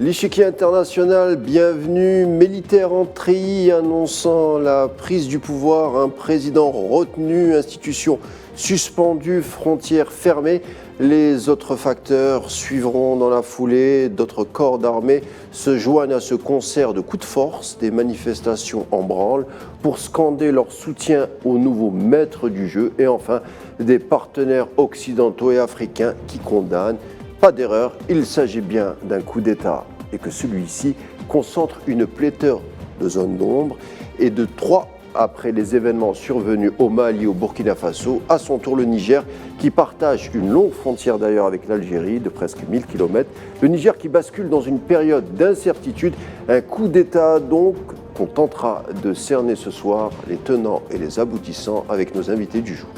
L'échiquier international, bienvenue. Militaire en treillis annonçant la prise du pouvoir, un président retenu, institution suspendue, frontières fermées. Les autres facteurs suivront dans la foulée. D'autres corps d'armée se joignent à ce concert de coups de force, des manifestations en branle pour scander leur soutien au nouveau maître du jeu. Et enfin, des partenaires occidentaux et africains qui condamnent. Pas d'erreur, il s'agit bien d'un coup d'État et que celui-ci concentre une pléthore de zones d'ombre et de trois après les événements survenus au Mali et au Burkina Faso. À son tour, le Niger, qui partage une longue frontière d'ailleurs avec l'Algérie de presque 1000 km. Le Niger qui bascule dans une période d'incertitude. Un coup d'État donc qu'on tentera de cerner ce soir, les tenants et les aboutissants avec nos invités du jour.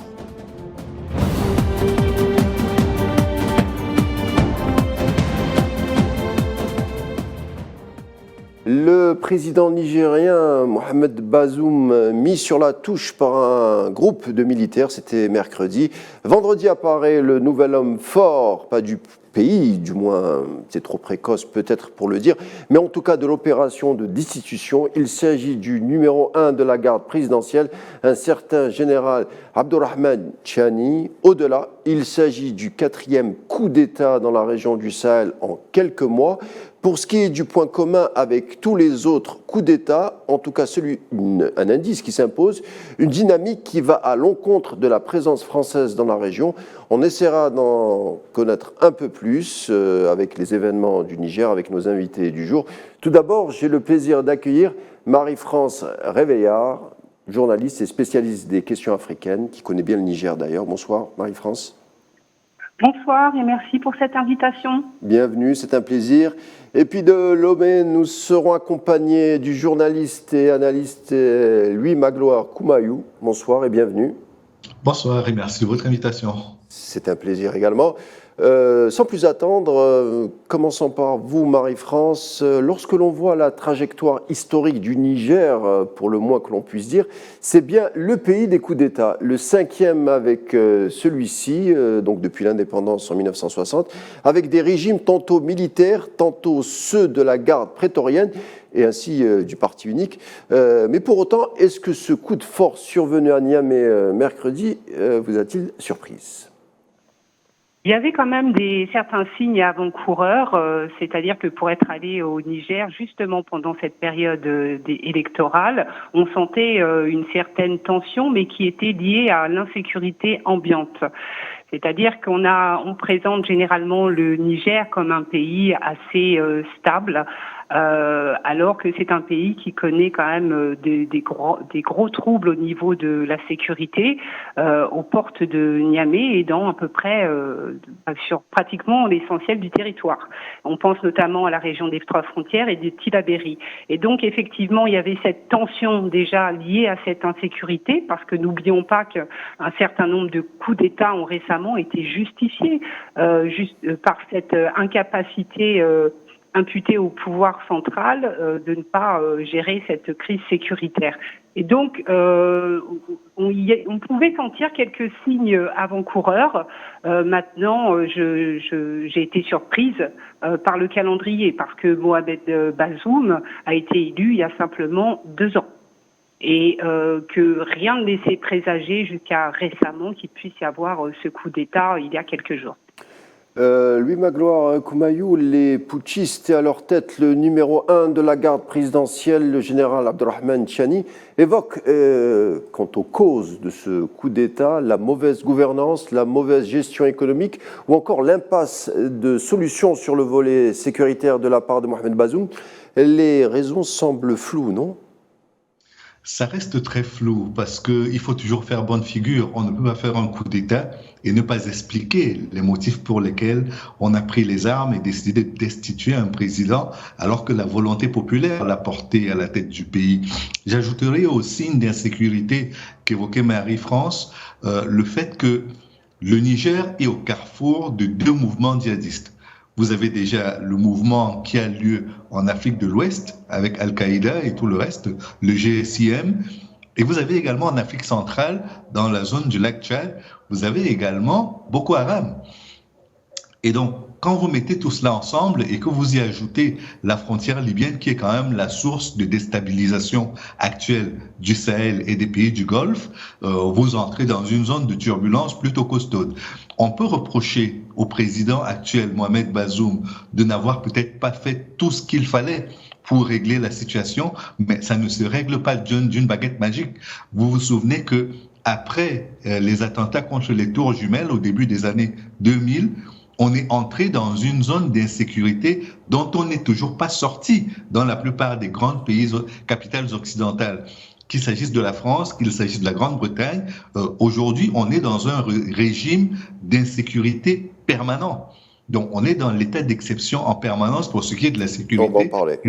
Le président nigérien Mohamed Bazoum, mis sur la touche par un groupe de militaires, c'était mercredi. Vendredi apparaît le nouvel homme fort, pas du pays, du moins c'est trop précoce peut-être pour le dire, mais en tout cas de l'opération de destitution. Il s'agit du numéro 1 de la garde présidentielle, un certain général Abdourahmane Tchiani. Au-delà, il s'agit du 4e coup d'État dans la région du Sahel en quelques mois. Pour ce qui est du point commun avec tous les autres coups d'État, en tout cas un indice qui s'impose, une dynamique qui va à l'encontre de la présence française dans la région. On essaiera d'en connaître un peu plus avec les événements du Niger, avec nos invités du jour. Tout d'abord, j'ai le plaisir d'accueillir Marie-France Réveillard, journaliste et spécialiste des questions africaines, qui connaît bien le Niger d'ailleurs. Bonsoir Marie-France. Bonsoir et merci pour cette invitation. Bienvenue, c'est un plaisir. Et puis de Lomé, nous serons accompagnés du journaliste et analyste Louis Magloire Koumayou. Bonsoir et bienvenue. Bonsoir et merci de votre invitation. C'est un plaisir également. Sans plus attendre, commençons par vous, Marie-France. Lorsque l'on voit la trajectoire historique du Niger, pour le moins que l'on puisse dire, c'est bien le pays des coups d'État, le 5e avec celui-ci, donc depuis l'indépendance en 1960, avec des régimes tantôt militaires, tantôt ceux de la garde prétorienne, et ainsi du parti unique. Mais pour autant, est-ce que ce coup de force survenu à Niamey mercredi vous a-t-il surprise ? Il y avait quand même certains signes avant-coureurs, c'est-à-dire que pour être allé au Niger, justement pendant cette période électorale, on sentait une certaine tension, mais qui était liée à l'insécurité ambiante. C'est-à-dire qu'on présente généralement le Niger comme un pays assez stable, alors que c'est un pays qui connaît quand même des gros troubles au niveau de la sécurité aux portes de Niamey et dans à peu près sur pratiquement l'essentiel du territoire. On pense notamment à la région des trois frontières et de Tillabéri. Et donc effectivement, il y avait cette tension déjà liée à cette insécurité, parce que n'oublions pas qu'un certain nombre de coups d'État ont récemment été justifiés par cette incapacité imputé au pouvoir central de ne pas gérer cette crise sécuritaire. Et donc, on pouvait sentir quelques signes avant-coureurs. Maintenant, j'ai été surprise par le calendrier, parce que Mohamed Bazoum a été élu il y a simplement 2 ans. Et que rien ne laissait présager jusqu'à récemment qu'il puisse y avoir ce coup d'État il y a quelques jours. Louis Magloire Koumayou, les putschistes et à leur tête le numéro 1 de la garde présidentielle, le général Abdourahmane Tchiani, évoquent quant aux causes de ce coup d'État, la mauvaise gouvernance, la mauvaise gestion économique ou encore l'impasse de solutions sur le volet sécuritaire de la part de Mohamed Bazoum. Les raisons semblent floues, non ? Ça reste très flou parce qu'il faut toujours faire bonne figure. On ne peut pas faire un coup d'État et ne pas expliquer les motifs pour lesquels on a pris les armes et décidé de destituer un président alors que la volonté populaire l'a porté à la tête du pays. J'ajouterai aux signes d'insécurité qu'évoquait Marie-France le fait que le Niger est au carrefour de 2 mouvements djihadistes. Vous avez déjà le mouvement qui a lieu en Afrique de l'Ouest avec Al-Qaïda et tout le reste, le GSIM. Et vous avez également en Afrique centrale, dans la zone du lac Tchad, vous avez également Boko Haram. Et donc, quand vous mettez tout cela ensemble et que vous y ajoutez la frontière libyenne, qui est quand même la source de déstabilisation actuelle du Sahel et des pays du Golfe, vous entrez dans une zone de turbulence plutôt costaude. On peut reprocher au président actuel, Mohamed Bazoum, de n'avoir peut-être pas fait tout ce qu'il fallait pour régler la situation, mais ça ne se règle pas d'une baguette magique. Vous vous souvenez que après les attentats contre les tours jumelles au début des années 2000, on est entré dans une zone d'insécurité dont on n'est toujours pas sorti dans la plupart des grands pays, capitales occidentales. Qu'il s'agisse de la France, qu'il s'agisse de la Grande-Bretagne, aujourd'hui, on est dans un régime d'insécurité permanent. Donc, on est dans l'état d'exception en permanence pour ce qui est de la sécurité. On va en parler.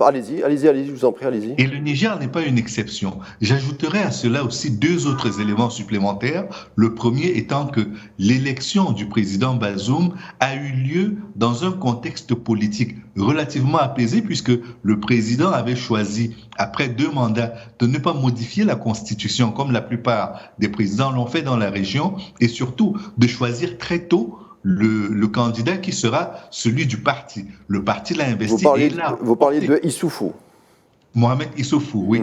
Allez-y, je vous en prie, allez-y. Et le Niger n'est pas une exception. J'ajouterai à cela aussi deux autres éléments supplémentaires. Le premier étant que l'élection du président Bazoum a eu lieu dans un contexte politique relativement apaisé, puisque le président avait choisi, après 2 mandats, de ne pas modifier la Constitution, comme la plupart des présidents l'ont fait dans la région, et surtout de choisir très tôt le candidat qui sera celui du parti. Le parti l'a investi. Vous parliez de Issoufou. Mohamed Issoufou, oui.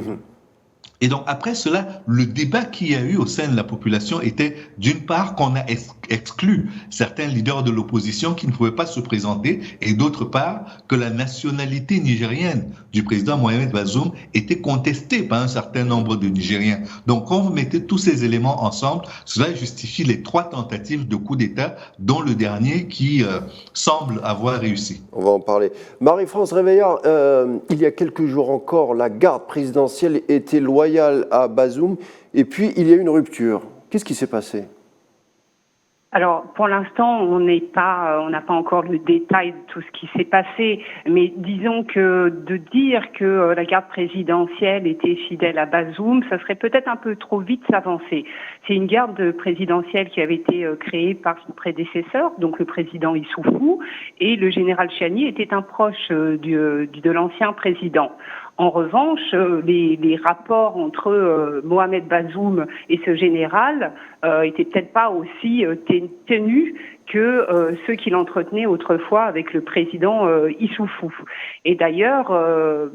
Et donc, après cela, le débat qu'il y a eu au sein de la population était, d'une part, qu'on a exclu certains leaders de l'opposition qui ne pouvaient pas se présenter, et d'autre part, que la nationalité nigérienne du président Mohamed Bazoum était contestée par un certain nombre de Nigériens. Donc, quand vous mettez tous ces éléments ensemble, cela justifie les 3 tentatives de coup d'État, dont le dernier qui semble avoir réussi. On va en parler. Marie-France Réveillard, il y a quelques jours encore, la garde présidentielle était loyale à Bazoum, et puis il y a eu une rupture. Qu'est-ce qui s'est passé ? Alors, pour l'instant, on n'a pas encore le détail de tout ce qui s'est passé, mais disons que de dire que la garde présidentielle était fidèle à Bazoum, ça serait peut-être un peu trop vite s'avancer. C'est une garde présidentielle qui avait été créée par son prédécesseur, donc le président Issoufou, et le général Chiani était un proche de l'ancien président. En revanche, les rapports entre Mohamed Bazoum et ce général étaient peut-être pas aussi tenus que ceux qu'il entretenait autrefois avec le président Issoufou. Et d'ailleurs,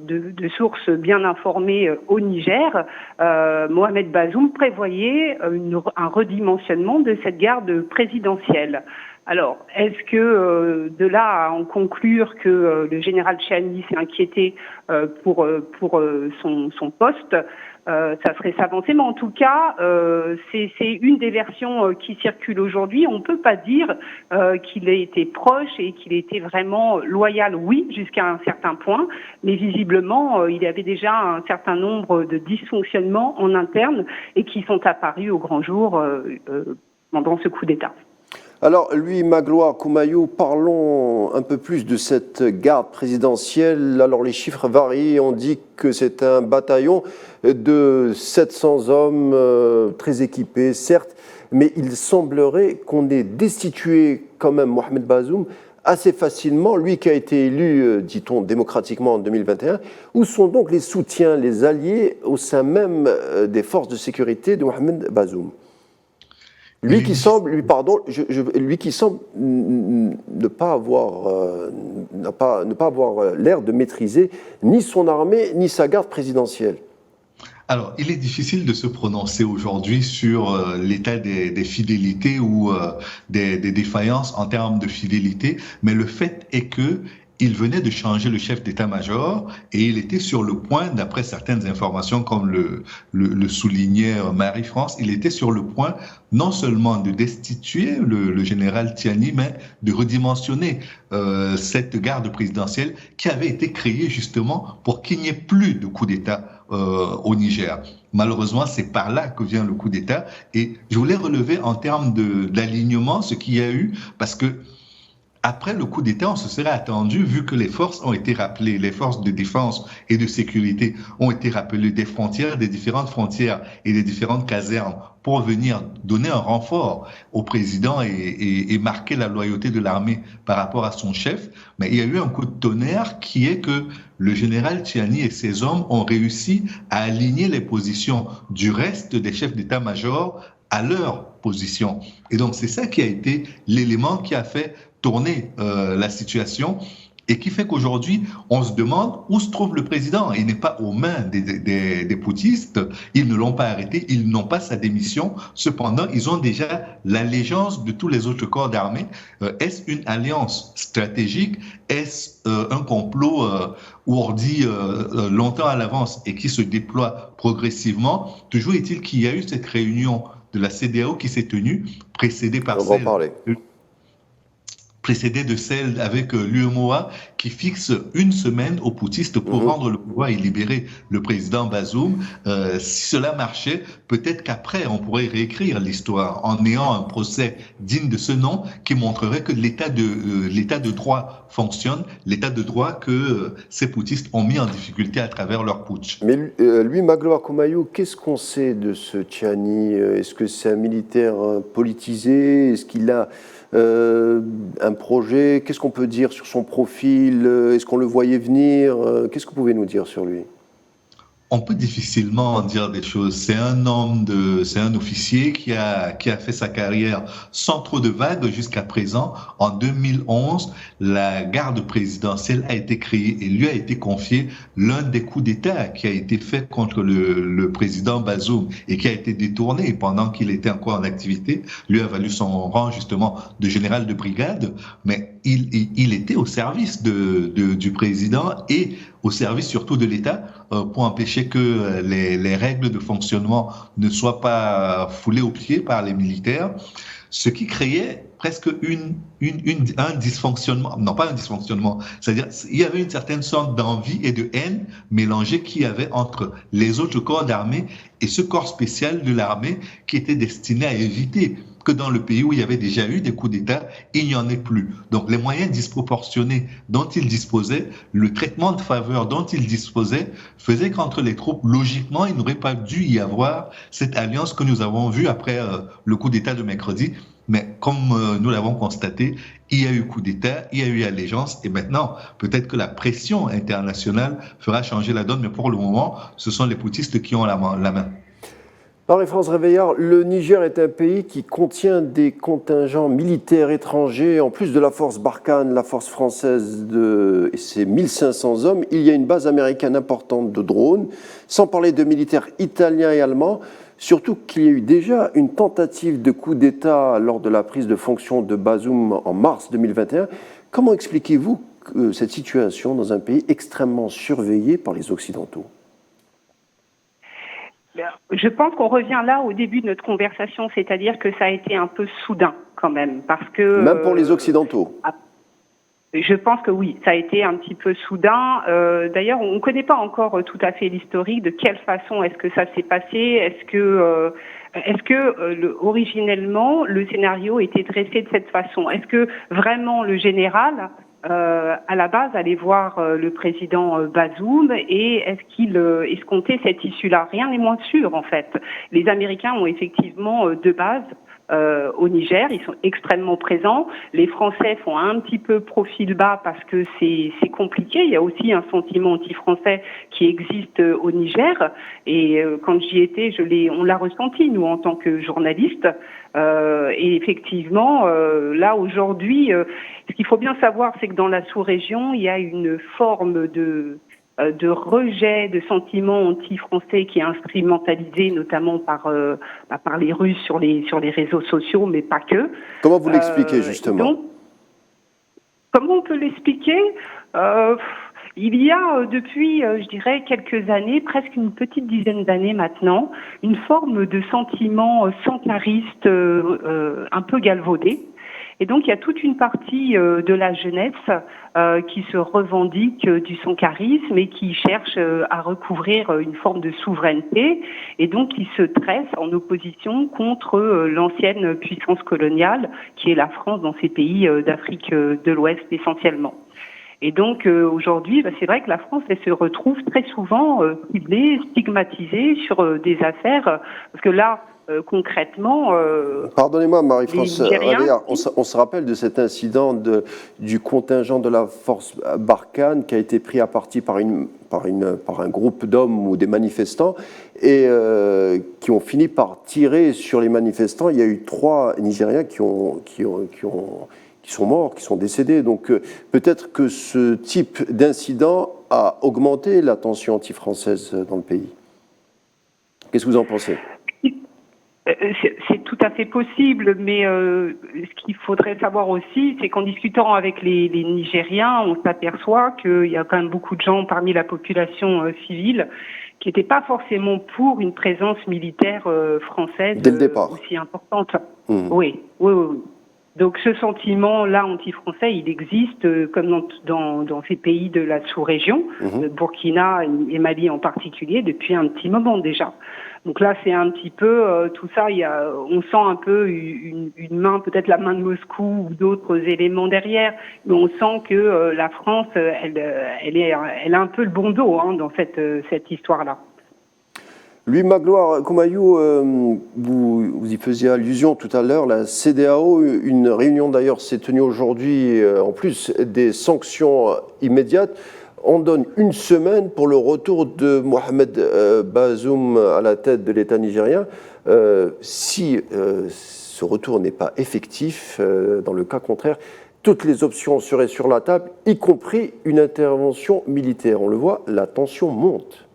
de sources bien informées au Niger, Mohamed Bazoum prévoyait un redimensionnement de cette garde présidentielle. Alors, est-ce que de là à en conclure que le général Chiani s'est inquiété pour son poste, ça serait s'avancer, mais en tout cas, c'est une des versions qui circulent aujourd'hui. On ne peut pas dire qu'il ait été proche et qu'il ait été vraiment loyal, oui, jusqu'à un certain point, mais visiblement, il y avait déjà un certain nombre de dysfonctionnements en interne et qui sont apparus au grand jour pendant ce coup d'État. Alors, lui, Magloire Koumayou, parlons un peu plus de cette garde présidentielle. Alors, les chiffres varient. On dit que c'est un bataillon de 700 hommes très équipés, certes, mais il semblerait qu'on ait destitué quand même Mohamed Bazoum assez facilement, lui qui a été élu, dit-on, démocratiquement en 2021. Où sont donc les soutiens, les alliés au sein même des forces de sécurité de Mohamed Bazoum ? Lui qui semble ne pas avoir l'air de maîtriser ni son armée ni sa garde présidentielle. Alors, il est difficile de se prononcer aujourd'hui sur l'état des fidélités ou des défaillances en termes de fidélité, mais le fait est que il venait de changer le chef d'état-major et il était sur le point, d'après certaines informations comme le soulignait Marie-France, il était sur le point non seulement de destituer le général Chiani, mais de redimensionner cette garde présidentielle qui avait été créée justement pour qu'il n'y ait plus de coup d'État au Niger. Malheureusement, c'est par là que vient le coup d'État. Et je voulais relever en termes d'alignement ce qu'il y a eu, parce que après le coup d'État, on se serait attendu, vu que les forces ont été rappelées, les forces de défense et de sécurité ont été rappelées des frontières, des différentes frontières et des différentes casernes pour venir donner un renfort au président et marquer la loyauté de l'armée par rapport à son chef. Mais il y a eu un coup de tonnerre qui est que le général Chiani et ses hommes ont réussi à aligner les positions du reste des chefs d'état-major à leur position. Et donc, c'est ça qui a été l'élément qui a fait tourner la situation et qui fait qu'aujourd'hui, on se demande où se trouve le président. Il n'est pas aux mains des putschistes, ils ne l'ont pas arrêté, ils n'ont pas sa démission. Cependant, ils ont déjà l'allégeance de tous les autres corps d'armée. Est-ce une alliance stratégique? Est-ce un complot où on dit longtemps à l'avance et qui se déploie progressivement? Toujours est-il qu'il y a eu cette réunion de la CEDEAO qui s'est tenue, précédée par précédée de celle avec l'UEMOA qui fixe une semaine aux putschistes pour rendre le pouvoir et libérer le président Bazoum. Si cela marchait, peut-être qu'après, on pourrait réécrire l'histoire en ayant un procès digne de ce nom qui montrerait que l'état de droit fonctionne, l'état de droit que ces putschistes ont mis en difficulté à travers leur putsch. Mais lui, Magloire Koumayou, qu'est-ce qu'on sait de ce Tchani? Est-ce que c'est un militaire politisé? Est-ce qu'il a un projet? Qu'est-ce qu'on peut dire sur son profil? Est-ce qu'on le voyait venir? Qu'est-ce que vous pouvez nous dire sur lui? On peut difficilement en dire des choses. C'est un officier qui a fait sa carrière sans trop de vagues jusqu'à présent. En 2011, la garde présidentielle a été créée et lui a été confié l'un des coups d'État qui a été fait contre le président Bazoum et qui a été détourné pendant qu'il était encore en activité. Lui a valu son rang justement de général de brigade, mais il était au service du président et au service surtout de l'État pour empêcher que les règles de fonctionnement ne soient pas foulées aux pieds par les militaires, ce qui créait presque un dysfonctionnement, non pas un dysfonctionnement, c'est-à-dire il y avait une certaine sorte d'envie et de haine mélangée qu'il y avait entre les autres corps d'armée et ce corps spécial de l'armée qui était destiné à éviter que dans le pays où il y avait déjà eu des coups d'État, il n'y en ait plus. Donc les moyens disproportionnés dont il disposait, le traitement de faveur dont il disposait, faisait qu'entre les troupes, logiquement, il n'aurait pas dû y avoir cette alliance que nous avons vue après le coup d'État de mercredi. Mais comme nous l'avons constaté, il y a eu coup d'État, il y a eu allégeance, et maintenant, peut-être que la pression internationale fera changer la donne, mais pour le moment, ce sont les putschistes qui ont la main. Marie-France Réveillard, le Niger est un pays qui contient des contingents militaires étrangers. En plus de la force Barkhane, la force française et ses 1500 hommes, il y a une base américaine importante de drones, sans parler de militaires italiens et allemands. Surtout qu'il y a eu déjà une tentative de coup d'État lors de la prise de fonction de Bazoum en mars 2021. Comment expliquez-vous cette situation dans un pays extrêmement surveillé par les Occidentaux ? Je pense qu'on revient là au début de notre conversation, c'est-à-dire que ça a été un peu soudain quand même, parce que... Même pour les Occidentaux. Je pense que oui, ça a été un petit peu soudain. D'ailleurs, on ne connaît pas encore tout à fait l'historique, de quelle façon est-ce que ça s'est passé, est-ce que originellement le scénario était dressé de cette façon, est-ce que vraiment le général à la base allait voir le président Bazoum et est-ce qu'il escomptait cette issue-là? Rien n'est moins sûr en fait. Les Américains ont effectivement deux bases au Niger, ils sont extrêmement présents. Les Français font un petit peu profil bas parce que c'est compliqué. Il y a aussi un sentiment anti-français qui existe au Niger et quand j'y étais, on l'a ressenti nous en tant que journalistes. Et effectivement, là aujourd'hui, ce qu'il faut bien savoir, c'est que dans la sous-région, il y a une forme de rejet, de sentiments anti-français qui est instrumentalisé notamment par les Russes sur les réseaux sociaux, mais pas que. Comment vous l'expliquez justement? Donc, comment on peut l'expliquer? Il y a depuis, je dirais, quelques années, presque une petite dizaine d'années maintenant, une forme de sentiment sankariste un peu galvaudé. Et donc, il y a toute une partie de la jeunesse qui se revendique du sankarisme et qui cherche à recouvrir une forme de souveraineté et donc qui se dresse en opposition contre l'ancienne puissance coloniale qui est la France dans ces pays d'Afrique de l'Ouest essentiellement. Et donc aujourd'hui, c'est vrai que la France elle se retrouve très souvent ciblée, stigmatisée sur des affaires, parce que là, concrètement, Pardonnez-moi, Marie-France les Nigériens... Radéa, on se rappelle de cet incident du contingent de la force Barkhane qui a été pris à partie par un groupe d'hommes ou des manifestants et qui ont fini par tirer sur les manifestants. Il y a eu 3 Nigériens qui sont morts, qui sont décédés. Donc peut-être que ce type d'incident a augmenté la tension anti-française dans le pays. Qu'est-ce que vous en pensez ? C'est tout à fait possible, mais ce qu'il faudrait savoir aussi, c'est qu'en discutant avec les Nigériens, on s'aperçoit qu'il y a quand même beaucoup de gens parmi la population civile qui n'étaient pas forcément pour une présence militaire française dès le départ. Aussi importante. Oui. Donc ce sentiment-là anti-français, il existe comme dans ces pays de la sous-région, Burkina et Mali en particulier, depuis un petit moment déjà. Donc là, c'est un petit peu tout ça. On sent un peu une main, peut-être la main de Moscou ou d'autres éléments derrière, mais on sent que la France, elle a un peu le bon dos dans cette histoire-là. Louis Magloire Koumaïou, vous y faisiez allusion tout à l'heure, la CEDEAO, une réunion d'ailleurs s'est tenue aujourd'hui, en plus des sanctions immédiates. On donne une semaine pour le retour de Mohamed Bazoum à la tête de l'État nigérien. Si ce retour n'est pas effectif, dans le cas contraire, toutes les options seraient sur la table, y compris une intervention militaire. On le voit, la tension monte.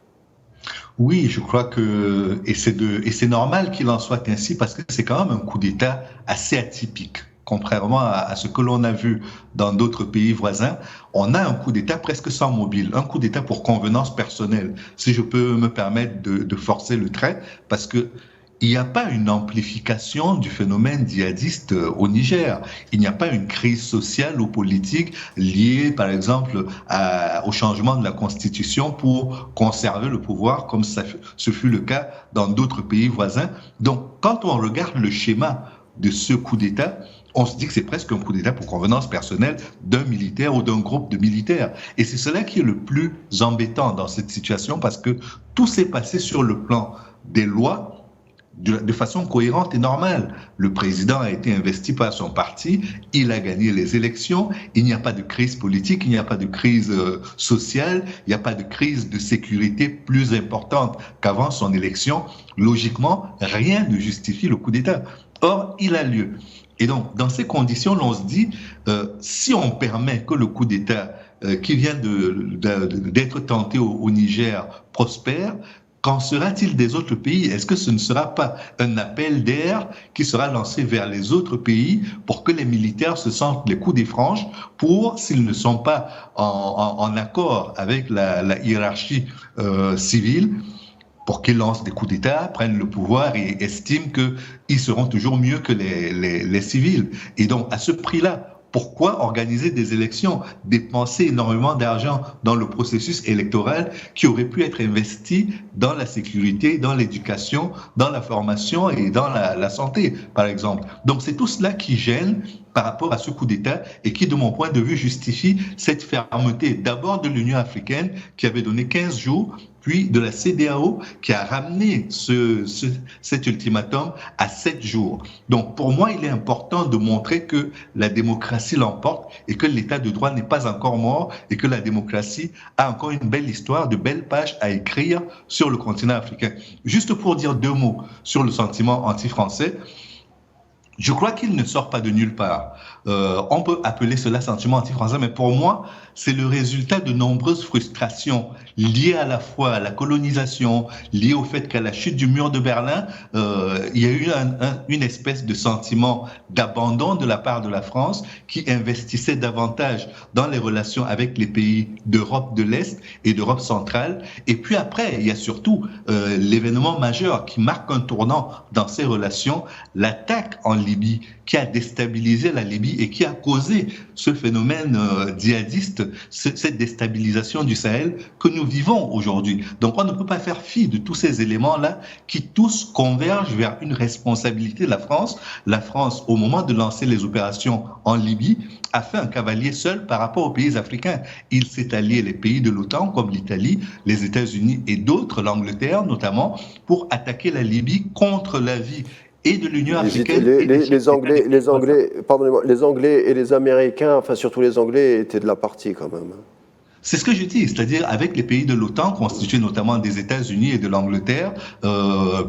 Oui, je crois que, et c'est normal qu'il en soit ainsi, parce que c'est quand même un coup d'État assez atypique. Contrairement à ce que l'on a vu dans d'autres pays voisins, on a un coup d'État presque sans mobile, un coup d'État pour convenance personnelle, si je peux me permettre de forcer le trait, parce que il n'y a pas une amplification du phénomène djihadiste au Niger. Il n'y a pas une crise sociale ou politique liée, par exemple, au changement de la Constitution pour conserver le pouvoir, comme ce fut le cas dans d'autres pays voisins. Donc, quand on regarde le schéma de ce coup d'État, on se dit que c'est presque un coup d'État pour convenance personnelle d'un militaire ou d'un groupe de militaires. Et c'est cela qui est le plus embêtant dans cette situation, parce que tout s'est passé sur le plan des lois, de façon cohérente et normale. Le président a été investi par son parti, il a gagné les élections, il n'y a pas de crise politique, il n'y a pas de crise sociale, il n'y a pas de crise de sécurité plus importante qu'avant son élection. Logiquement, rien ne justifie le coup d'État. Or, il a lieu. Et donc, dans ces conditions, l'on se dit, si on permet que le coup d'État qui vient d'être tenté au Niger prospère, qu'en sera-t-il des autres pays? Est-ce que ce ne sera pas un appel d'air qui sera lancé vers les autres pays pour que les militaires se sentent les coups des franges pour, s'ils ne sont pas en accord avec la hiérarchie civile, pour qu'ils lancent des coups d'État, prennent le pouvoir et estiment qu'ils seront toujours mieux que les civils. Et donc, à ce prix-là, pourquoi organiser des élections, dépenser énormément d'argent dans le processus électoral qui aurait pu être investi dans la sécurité, dans l'éducation, dans la formation et dans la santé, par exemple. Donc, c'est tout cela qui gêne par rapport à ce coup d'État et qui, de mon point de vue, justifie cette fermeté d'abord de l'Union africaine qui avait donné 15 jours, puis de la CEDEAO qui a ramené cet ultimatum à 7 jours. Donc pour moi, il est important de montrer que la démocratie l'emporte et que l'état de droit n'est pas encore mort et que la démocratie a encore une belle histoire, de belles pages à écrire sur le continent africain. Juste pour dire 2 mots sur le sentiment anti-français, je crois qu'il ne sort pas de nulle part. On peut appeler cela sentiment anti-français, mais pour moi, c'est le résultat de nombreuses frustrations liées à la fois à la colonisation, liées au fait qu'à la chute du mur de Berlin, il y a eu une espèce de sentiment d'abandon de la part de la France qui investissait davantage dans les relations avec les pays d'Europe de l'Est et d'Europe centrale. Et puis après, il y a surtout l'événement majeur qui marque un tournant dans ces relations, l'attaque en Libye, qui a déstabilisé la Libye et qui a causé ce phénomène djihadiste, cette déstabilisation du Sahel que nous vivons aujourd'hui. Donc on ne peut pas faire fi de tous ces éléments-là qui tous convergent vers une responsabilité de la France. La France, au moment de lancer les opérations en Libye, a fait un cavalier seul par rapport aux pays africains. Il s'est allié les pays de l'OTAN comme l'Italie, les États-Unis et d'autres, l'Angleterre notamment, pour attaquer la Libye contre l'avis et de l'Union africaine. Les Anglais, pardonnez-moi, les Anglais et les Américains, enfin surtout les Anglais, étaient de la partie quand même. C'est ce que je dis, c'est-à-dire avec les pays de l'OTAN, constitués notamment des États-Unis et de l'Angleterre,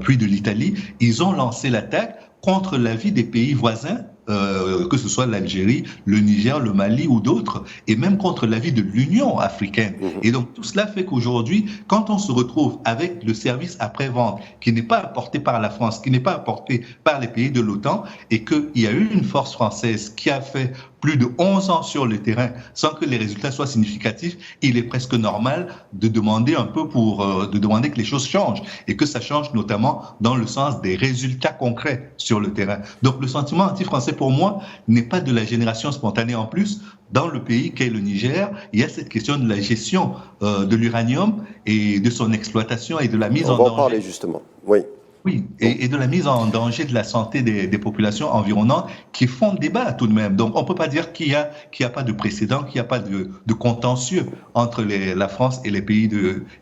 puis de l'Italie, ils ont lancé l'attaque contre l'avis des pays voisins, que ce soit l'Algérie, le Niger, le Mali ou d'autres, et même contre l'avis de l'Union africaine. Et donc tout cela fait qu'aujourd'hui, quand on se retrouve avec le service après-vente qui n'est pas apporté par la France, qui n'est pas apporté par les pays de l'OTAN, et qu'il y a eu une force française qui a fait plus de 11 ans sur le terrain sans que les résultats soient significatifs, il est presque normal de demander un peu de demander que les choses changent et que ça change notamment dans le sens des résultats concrets sur le terrain. Donc le sentiment anti-français pour moi n'est pas de la génération spontanée. En plus, dans le pays qu'est le Niger, il y a cette question de la gestion de l'uranium et de son exploitation et de la mise en danger. On va en parler justement, oui. Oui, et de la mise en danger de la santé des populations environnantes qui font débat tout de même. Donc, on ne peut pas dire qu'il y a pas de précédent, qu'il n'y a pas de contentieux entre la France et les pays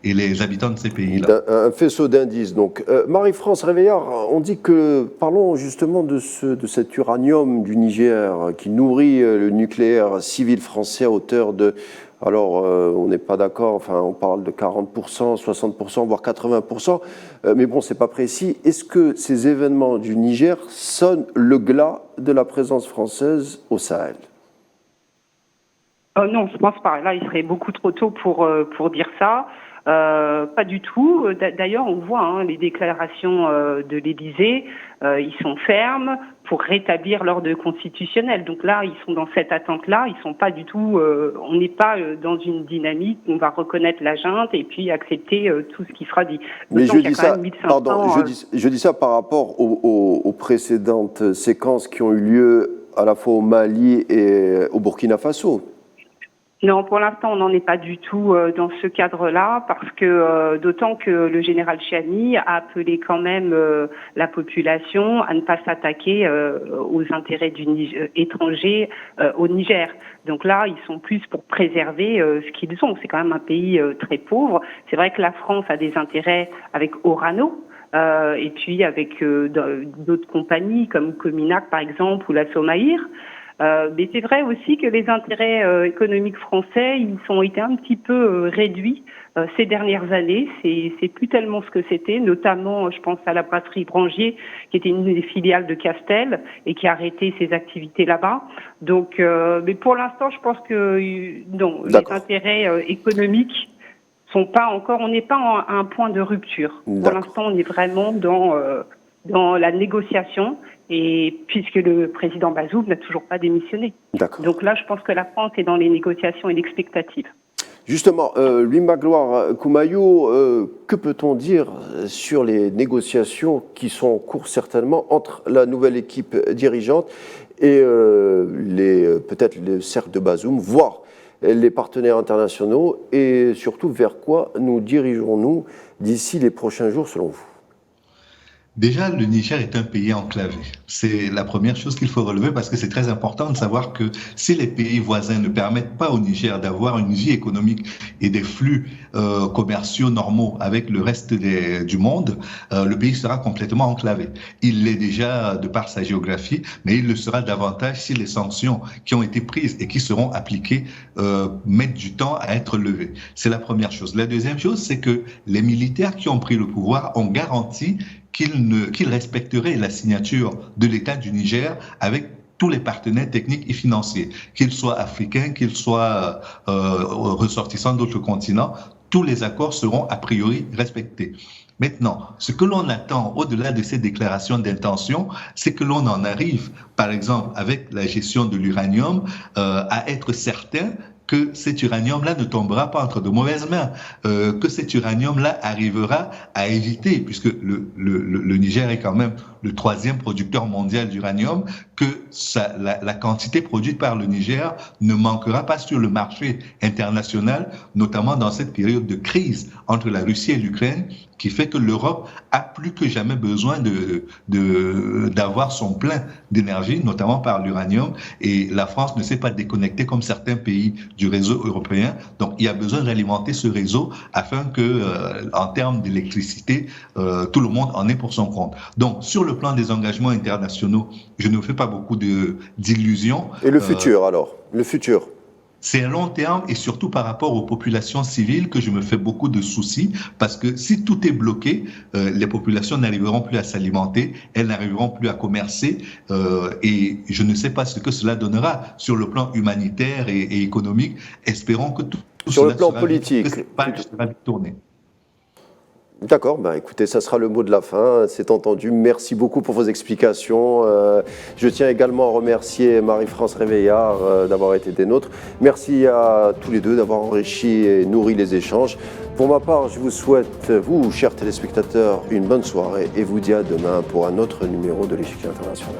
et les habitants de ces pays-là. Un faisceau d'indices. Donc, Marie-France Réveillard, on dit que, parlons justement de cet uranium du Niger qui nourrit le nucléaire civil français à hauteur de... Alors, on n'est pas d'accord, enfin, on parle de 40%, 60%, voire 80%, mais bon, c'est pas précis. Est-ce que ces événements du Niger sonnent le glas de la présence française au Sahel ? Non, je pense pas. Là, il serait beaucoup trop tôt pour dire ça. Pas du tout. D'ailleurs, on voit les déclarations de l'Élysée, ils sont fermes pour rétablir l'ordre constitutionnel. Donc là, ils sont dans cette attente-là. Ils sont pas du tout. On n'est pas dans une dynamique où on va reconnaître la junte et puis accepter tout ce qui sera dit. Mais je dis ça. Pardon, je dis ça par rapport aux précédentes séquences qui ont eu lieu à la fois au Mali et au Burkina Faso. Non, pour l'instant, on n'en est pas du tout dans ce cadre-là, parce que d'autant que le général Chiani a appelé quand même la population à ne pas s'attaquer aux intérêts étrangers au Niger. Donc là, ils sont plus pour préserver ce qu'ils ont. C'est quand même un pays très pauvre. C'est vrai que la France a des intérêts avec Orano. Et puis avec d'autres compagnies comme Cominac par exemple ou la Somaïr. Mais c'est vrai aussi que les intérêts économiques français, ils ont été un petit peu réduits ces dernières années. C'est plus tellement ce que c'était, notamment, je pense à la brasserie Brangier, qui était une des filiales de Castel et qui a arrêté ses activités là-bas. Donc, mais pour l'instant, je pense que non, les intérêts économiques sont pas encore. On n'est pas à un point de rupture. Pour l'instant, on est vraiment dans la négociation. Et puisque le président Bazoum n'a toujours pas démissionné. Donc là, je pense que la France est dans les négociations et l'expectative. Justement, Louis Magloire Koumayo, que peut-on dire sur les négociations qui sont en cours certainement entre la nouvelle équipe dirigeante et peut-être le cercle de Bazoum, voire les partenaires internationaux, et surtout vers quoi nous dirigeons-nous d'ici les prochains jours selon vous ? Déjà, le Niger est un pays enclavé. C'est la première chose qu'il faut relever parce que c'est très important de savoir que si les pays voisins ne permettent pas au Niger d'avoir une vie économique et des flux commerciaux normaux avec le reste du monde, le pays sera complètement enclavé. Il l'est déjà de par sa géographie, mais il le sera davantage si les sanctions qui ont été prises et qui seront appliquées mettent du temps à être levées. C'est la première chose. La deuxième chose, c'est que les militaires qui ont pris le pouvoir ont garanti qu'ils respecteraient la signature de l'État du Niger avec tous les partenaires techniques et financiers, qu'ils soient africains, qu'ils soient ressortissants d'autres continents, tous les accords seront a priori respectés. Maintenant, ce que l'on attend au-delà de ces déclarations d'intention, c'est que l'on en arrive, par exemple, avec la gestion de l'uranium, à être certain que cet uranium-là ne tombera pas entre de mauvaises mains, que cet uranium-là arrivera à éviter, puisque le Niger est quand même le 3e producteur mondial d'uranium, que la quantité produite par le Niger ne manquera pas sur le marché international, notamment dans cette période de crise entre la Russie et l'Ukraine, qui fait que l'Europe a plus que jamais besoin d'avoir son plein d'énergie, notamment par l'uranium, et la France ne s'est pas déconnectée comme certains pays du réseau européen. Donc, il y a besoin d'alimenter ce réseau afin que, en termes d'électricité, tout le monde en ait pour son compte. Donc, sur le plan des engagements internationaux, je ne me fais pas beaucoup d'illusions. Et le futur, alors? Le futur? C'est à long terme et surtout par rapport aux populations civiles que je me fais beaucoup de soucis parce que si tout est bloqué, les populations n'arriveront plus à s'alimenter, elles n'arriveront plus à commercer et je ne sais pas ce que cela donnera sur le plan humanitaire et économique. Espérons que tout sur cela le plan sera, politique, que cette page sera tournée. D'accord, ben écoutez, ça sera le mot de la fin, c'est entendu. Merci beaucoup pour vos explications. Je tiens également à remercier Marie-France Réveillard d'avoir été des nôtres. Merci à tous les deux d'avoir enrichi et nourri les échanges. Pour ma part, je vous souhaite, vous, chers téléspectateurs, une bonne soirée et vous dis à demain pour un autre numéro de l'Échiquier international.